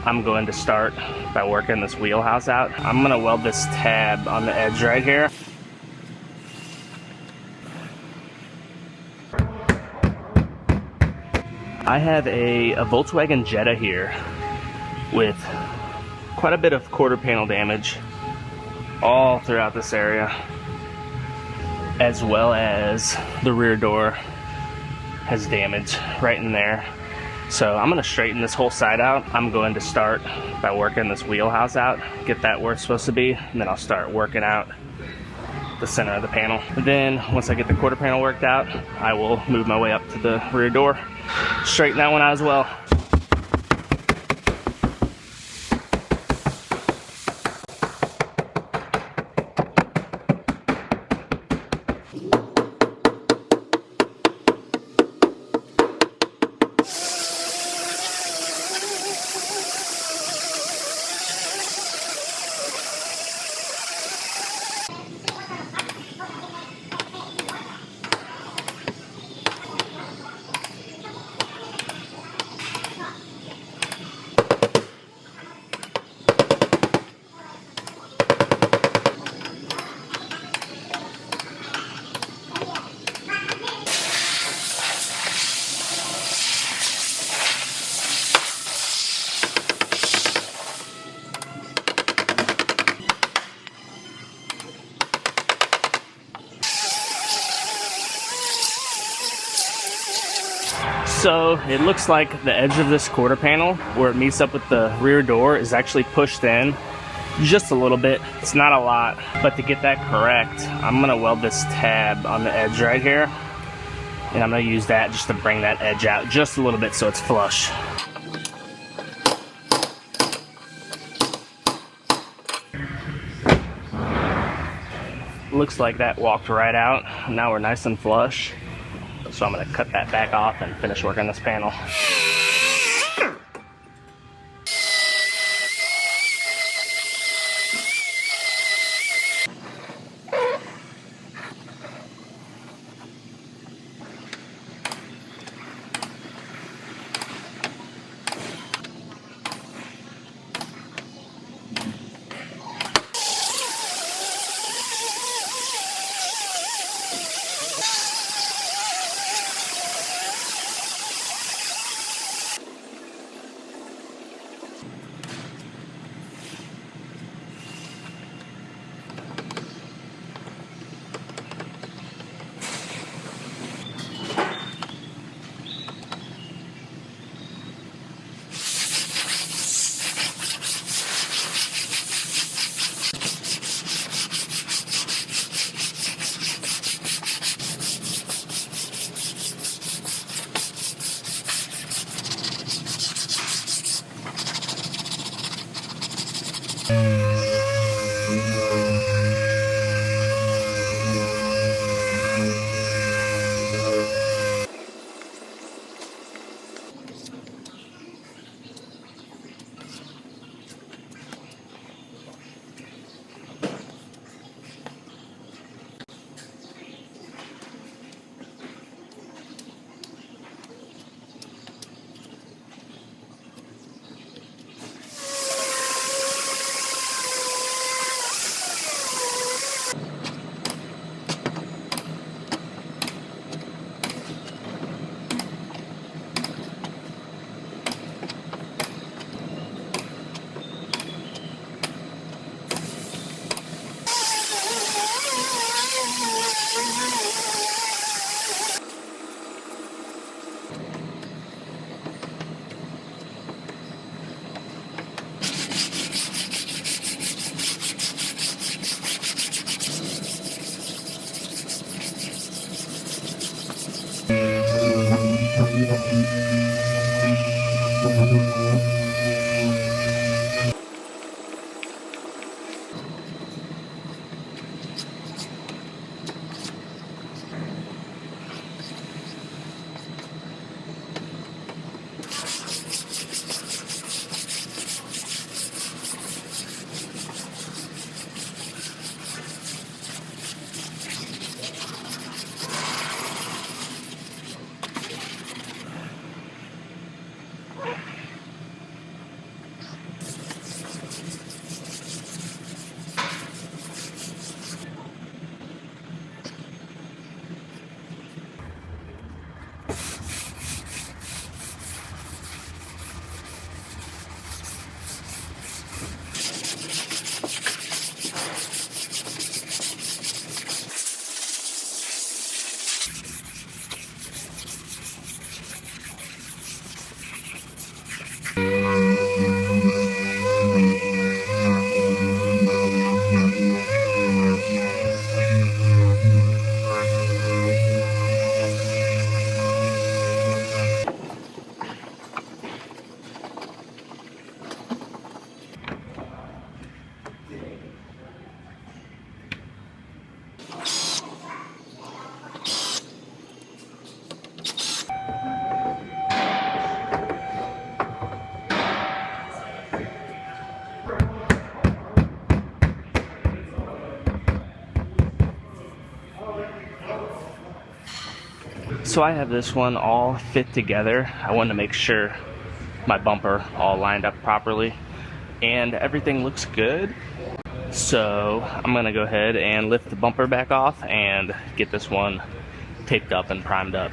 I'm going to start by working this wheelhouse out. I'm gonna weld this tab on the edge right here. I have a Volkswagen Jetta here with quite a bit of quarter panel damage all throughout this area, as well as the rear door has damage right in there. So I'm gonna straighten this whole side out. I'm going to start by working this wheelhouse out, get that where it's supposed to be, and then I'll start working out the center of the panel. And then once I get the quarter panel worked out, I will move my way up to the rear door, straighten that one out as well. So it looks like the edge of this quarter panel where it meets up with the rear door is actually pushed in just a little bit. It's not a lot, but to get that correct, I'm gonna weld this tab on the edge right here, and I'm gonna use that just to bring that edge out just a little bit so it's flush. Looks like that walked right out. Now we're nice and flush. So I'm going to cut that back off and finish working this panel. So I have this one all fit together. I wanted to make sure my bumper all lined up properly and everything looks good. So I'm gonna go ahead and lift the bumper back off and get this one taped up and primed up.